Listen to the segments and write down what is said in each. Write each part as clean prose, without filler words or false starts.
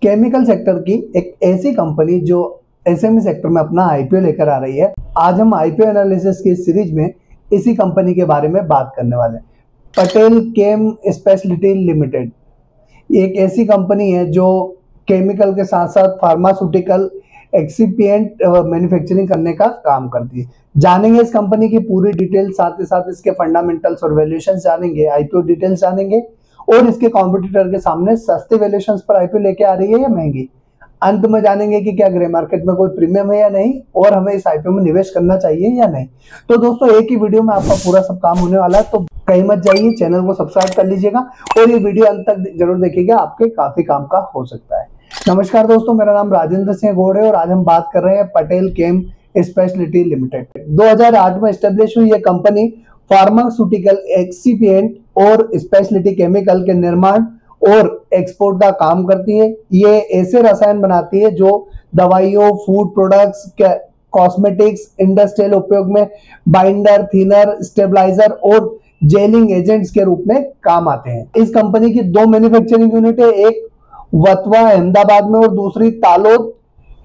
Chemical sector की एक ऐसी कंपनी जो एसएमई सेक्टर में अपना आईपीओ लेकर आ रही है। आज हम आईपीओ एनालिसिस की सीरीज में इसी कंपनी के बारे में बात करने वाले हैं। पटेल केम स्पेशलिटी लिमिटेड एक ऐसी कंपनी है जो केमिकल के साथ साथ फार्मास्यूटिकल एक्सिपिएंट मैन्युफैक्चरिंग करने का काम करती है। जानेंगे इस कंपनी की पूरी डिटेल, साथ ही साथ इसके फंडामेंटल्स और वैल्यूएशंस जानेंगे, आईपीओ डिटेल्स जानेंगे और इसके कॉम्पिटिटर के सामने सस्ते वैल्यूएशंस पर आईपीओ लेके आ रही है या महंगी। अंत में जानेंगे कि क्या ग्रे मार्केट में कोई प्रीमियम है या नहीं और हमें इस आईपीओ में निवेश करना चाहिए या नहीं। तो दोस्तों एक ही वीडियो में आपका पूरा सब काम होने वाला है, तो कहीं मत जाइए, चैनल को सब्सक्राइब कर लीजिएगा और ये वीडियो अंत तक जरूर देखिएगा, आपके काफी काम का हो सकता है। नमस्कार दोस्तों, मेरा नाम राजेंद्र सिंह गौड़ है और आज हम बात कर रहे हैं पटेल केम स्पेशलिटी लिमिटेड। 2008 में एस्टेब्लिश हुई ये कंपनी फार्मास्यूटिकल एक्सिपिएंट और स्पेशलिटी केमिकल के निर्माण और एक्सपोर्ट का काम करती है। ये ऐसे रसायन बनाती है जो दवाइयों, फूड प्रोडक्ट्स, कॉस्मेटिक्स, इंडस्ट्रियल उपयोग में बाइंडर, थिनर, स्टेबलाइजर और जेलिंग एजेंट्स के रूप में काम आते हैं। इस कंपनी की दो मैन्युफैक्चरिंग यूनिट है, एक वतवा अहमदाबाद में और दूसरी तालोद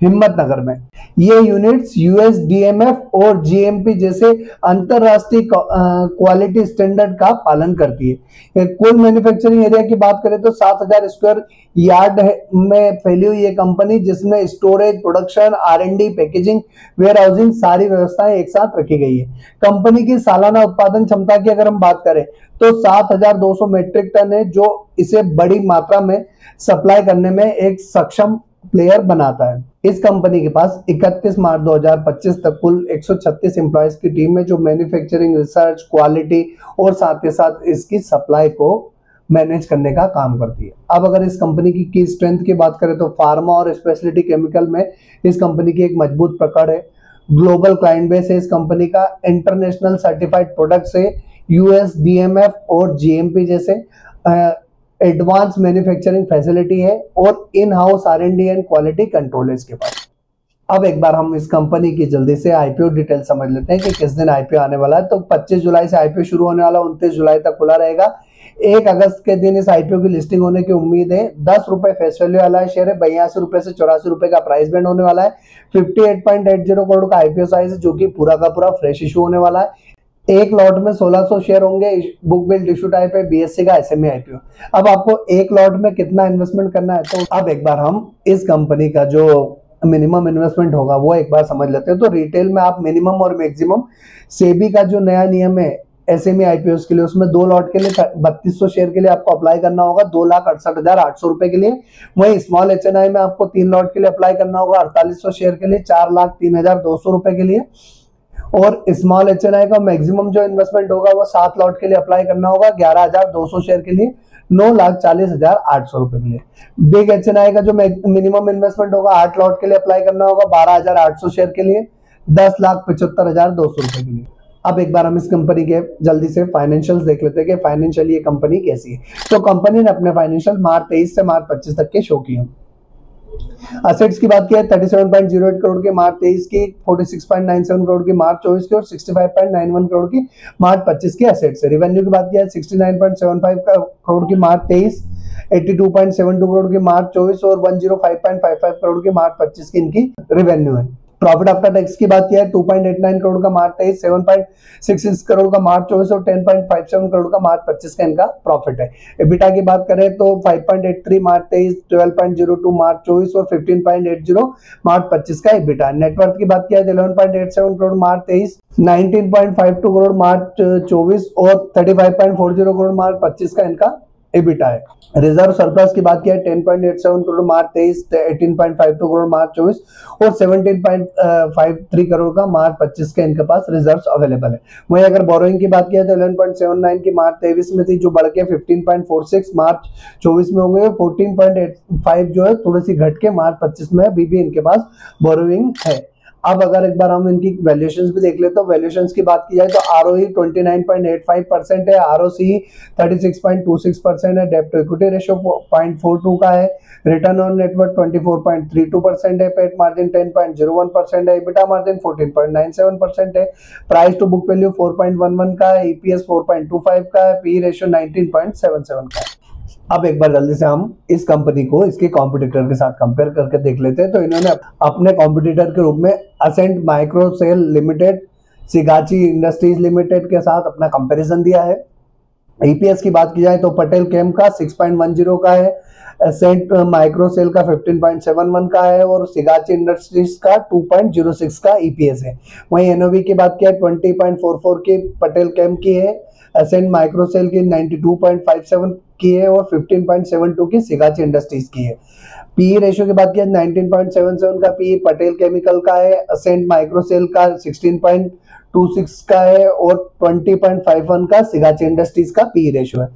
हिम्मतनगर में। ये यूनिट्स यूएसडीएमएफ और जीएमपी जैसे अंतरराष्ट्रीय क्वालिटी स्टैंडर्ड का पालन करती है। कुल मैन्युफैक्चरिंग एरिया की बात करें तो 7000 स्क्वायर यार्ड में फैली हुई ये कंपनी, जिसमें storage, production, R&D, packaging, warehousing सारी व्यवस्थाएं एक साथ रखी गई है। कंपनी की सालाना उत्पादन क्षमता की अगर हम बात करें तो 7200 मेट्रिक टन है, जो इसे बड़ी मात्रा में सप्लाई करने में एक सक्षम प्लेयर बनाता है। इस कंपनी के पास 31 मार्च 2025 तक कुल 136 एम्प्लॉयज की टीम है, जो मैन्युफैक्चरिंग, रिसर्च, क्वालिटी और साथ ही साथ इसकी सप्लाई को मैनेज करने का काम करती है। अब अगर इस कंपनी की स्ट्रेंथ की बात करें तो फार्मा और स्पेशलिटी केमिकल में इस कंपनी की एक मजबूत पकड़ है। ग्लोबल क्लाइंट बेस है इस कंपनी का, इंटरनेशनल सर्टिफाइड प्रोडक्ट्स है, यूएसडीएमएफ और जीएमपी जैसे एडवांस मैन्युफैक्चरिंग फैसिलिटी है और in house R&D and quality control है इसके पास। अब एक बार हम इस कंपनी की जल्दी से आईपीओ डिटेल समझ लेते हैं कि किस दिन आईपीओ आने वाला है। तो 25 जुलाई से आईपीओ शुरू होने वाला, 29 जुलाई तक खुला रहेगा। 1 अगस्त के दिन इस आईपीओ की लिस्टिंग होने की उम्मीद है। 10 रुपए फेस वैल्यू वाला है शेयर है, 82 रुपए से 84 रुपए का प्राइस बैंड होने वाला है। 58.80 करोड़ का आईपीओ साइज है, जो कि पूरा का पूरा फ्रेश इशू होने वाला है। एक लॉट में 1600 शेयर होंगे। बुक बिल्ड इशू टाइप है, बीएससी का एसएमई आईपीओ। अब आपको एक लॉट में कितना इन्वेस्टमेंट करना है, तो अब एक बार हम इस कंपनी का जो मिनिमम इन्वेस्टमेंट होगा वो एक बार समझ लेते हैं। तो रिटेल में आप मिनिमम और मैक्सिमम, सेबी का जो नया नियम है एसएमई आईपीओ के लिए, उसमें 2 लॉट के लिए 3200 शेयर के लिए आपको अप्लाई करना होगा 2,68,800 रुपए के लिए। वहीं स्मॉल एचएनआई में आपको 3 लॉट के लिए अप्लाई करना होगा 4800 शेयर के लिए 4,03,200 रुपए के लिए। और स्मॉल एचएनआई का मैक्सिमम जो इन्वेस्टमेंट होगा वो 7 लॉट के लिए अप्लाई करना होगा 11,200 शेयर के लिए 9,40,800 रुपए के लिए। बिग एचएनआई का जो मिनिमम इन्वेस्टमेंट होगा 8 लॉट के लिए अप्लाई करना होगा 12,800 शेयर के लिए 10,75,200 रुपए के लिए। अब एक बार हम इस कंपनी के जल्दी से फाइनेंशियल्स देख लेते हैं कि फाइनेंशियली ये कंपनी कैसी है। तो कंपनी ने अपने फाइनेंशियल मार्च 23 से मार्च 25 तक के शो किए। असेट्स की बात किया 37.08 करोड़ की मार्च 23 की, 46.97 करोड़ की मार्च 24 की और 65.91 करोड़ की मार्च 25 की असेट्स है। रेवेन्यू की बात किया 69.75 करोड़ की मार्च 23, 82.72 करोड़ की मार्च 24 और 105.55 करोड़ की मार्च 25 की इनकी रेवेन्यू है। प्रॉफिट आफ्टर टैक्स की बात किया है 2.89 करोड़ का मार्च 23, 7.66 करोड़ का मार्च 24 और 10.57 करोड़ का मार्च 25 का इनका प्रॉफिट है। एबिटा की बात करें तो 5.83 मार्च 23, 12.02 मार्च 24 और 15.80 मार्च 25 का एबिटा। नेटवर्थ की बात किया 11.87 करोड़ मार्च 23, 19.52 करोड़ मार्च 24 और 35.40 करोड़ मार्च 25 का इनका एबिटा है। रिजर्व सरप्लस की बात किया 10.87 करोड़ मार्च 23, 18.52 करोड़ मार्च 24 और 17.53 करोड़ का मार्च 25 के इनके पास रिजर्व्स अवेलेबल है। वहीं अगर बोरोइंग की बात किया तो 11.79 की मार्च 23 में थी, जो बढ़ के 15.46 मार्च 24 में हो गई। 14.85 जो है थोड़ी सी घट के मार्च 25 में अभी भी इनके पास बोरोइंग है। अब अगर एक बार हम इनकी वैल्यूएशंस भी देख ले तो वैल्यूएशंस की बात की जाए तो ROE 29.85% है, ROCE 36.26% है, डेब्ट टू इक्विटी रेशियो 0.42 का है, रिटर्न ऑन नेटवर्थ 24.32% है, पेट मार्जिन 10.01% है, EBITDA मार्जिन 14.97% है, प्राइस टू बुक वैल्यू 4.11 का है, EPS 4.25 का है, पी रेशियो 19.77 का है। अब एक बार जल्दी से हम इस कंपनी को इसके कॉम्पिटिटर के साथ कंपेयर करके देख लेते हैं। तो इन्होंने अपने कॉम्पिटिटर के रूप में असेंट माइक्रोसेल लिमिटेड, शिगाची इंडस्ट्रीज लिमिटेड के साथ अपना कंपैरिजन दिया है। ईपीएस की बात की जाए तो पटेल केम का 6.10 का है, असेंट माइक्रोसेल का 15.71 का है और शिगाची इंडस्ट्रीज का 2.06 का ईपीएस है। वहीं एनओवी की बात किया 20.44 की पटेल केम की है, असेंट माइक्रोसेल की 92.57 की है और 15.72 की शिगाची इंडस्ट्रीज की है। पीई रेशियो की बात किया 19.77 का पीई पटेल केमिकल का है, असेंट माइक्रोसेल का 16.26 का है और 20.51 का शिगाची इंडस्ट्रीज का पीई रेशियो है।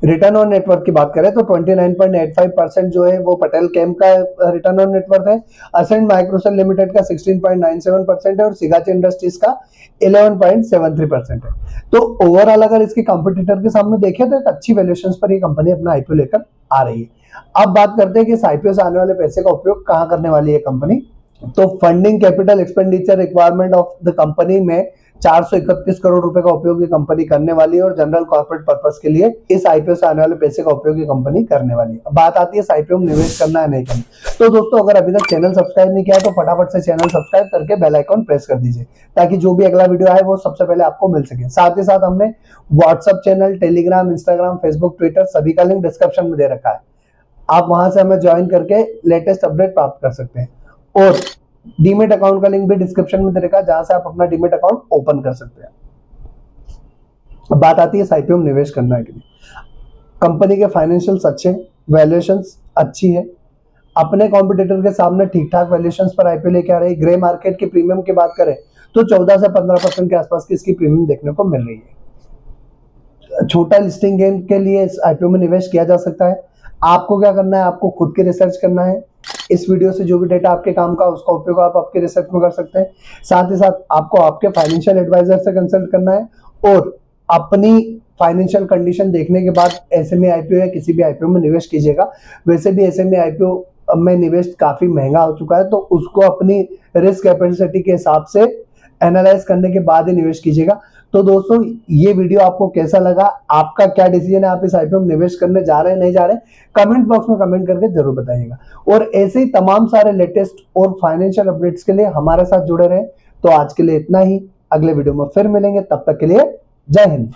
रिटर्न ऑन नेटवर्थ की बात करें तो 29.85% जो है वो पटेल केम का रिटर्न ऑन नेटवर्थ है, असेंट माइक्रोसेल लिमिटेड का 16.97% है और शिगाची इंडस्ट्रीज का 11.73% है। तो ओवरऑल अगर इसके कंपटीटर के सामने देखें तो एक अच्छी वैल्यूएशंस पर ये कंपनी अपना आईपीओ लेकर आ रही है। अब बात करते हैं कि इस आईपीओ से आने वाले पैसे का उपयोग कहां करने वाली है कंपनी। तो funding capital expenditure requirement of the company में 431 करोड़ रुपए का उपयोग ये कंपनी करने वाली है और जनरल कॉर्पोरेट पर्पस के लिए इस आईपीओ से आने वाले पैसे का उपयोग ये कंपनी करने वाली है। बात आती है इस आईपीओ में निवेश करना है नहीं करना। तो दोस्तों अगर अभी तक चैनल सब्सक्राइब नहीं किया तो फटाफट से चैनल सब्सक्राइब करके बेल आइकॉन प्रेस कर दीजिए ताकि जो भी अगला वीडियो आए वो सबसे पहले आपको मिल सके। साथ ही साथ हमने WhatsApp channel, Telegram, Instagram, Facebook, Twitter सभी का लिंक डिस्क्रिप्शन में दे रखा है। आप वहां से हमें ज्वाइन करके लेटेस्ट अपडेट प्राप्त कर सकते हैं और डीमेट अकाउंट का लिंक भी डिस्क्रिप्शन में दे रखा है जहां से आप अपना डीमेट अकाउंट ओपन कर सकते हैं। बात आती है आईपीओ में निवेश करना है कि नहीं। कंपनी के फाइनेंशियल्स अच्छे, वैल्यूएशंस अच्छी है, अपने कॉम्पिटिटर के सामने ठीक ठाक वैल्यूएशंस पर आईपीओ लेके आ रही है। ग्रे मार्केट की प्रीमियम की बात करें तो 14 से 15% के आसपास की इसकी प्रीमियम देखने को मिल रही है। छोटा लिस्टिंग गेन के लिए इस आईपीओ में निवेश किया जा सकता है। आपको क्या करना है, आपको खुद के रिसर्च करना है। इस वीडियो से जो भी डेटा आपके काम का उसका उपयोग आप आपके रिसर्च में कर सकते हैं। साथ ही साथ आपको आपके फाइनेंशियल एडवाइजर से कंसल्ट करना है और अपनी फाइनेंशियल कंडीशन देखने के बाद एसएमई आईपीओ या किसी भी आईपीओ में निवेश कीजिएगा। वैसे भी एसएमई आईपीओ में निवेश काफी महंगा हो चुका है तो उसको अपनी रिस्क कैपेसिटी के हिसाब से एनालाइज करने के बाद ही निवेश कीजिएगा। तो दोस्तों ये वीडियो आपको कैसा लगा, आपका क्या डिसीजन है, आप इस आईपीओ में निवेश करने जा रहे हैं नहीं जा रहे, कमेंट बॉक्स में कमेंट करके जरूर बताइएगा। और ऐसे ही तमाम सारे लेटेस्ट और फाइनेंशियल अपडेट्स के लिए हमारे साथ जुड़े रहें। तो आज के लिए इतना ही, अगले वीडियो में फिर मिलेंगे, तब तक के लिए जय हिंद।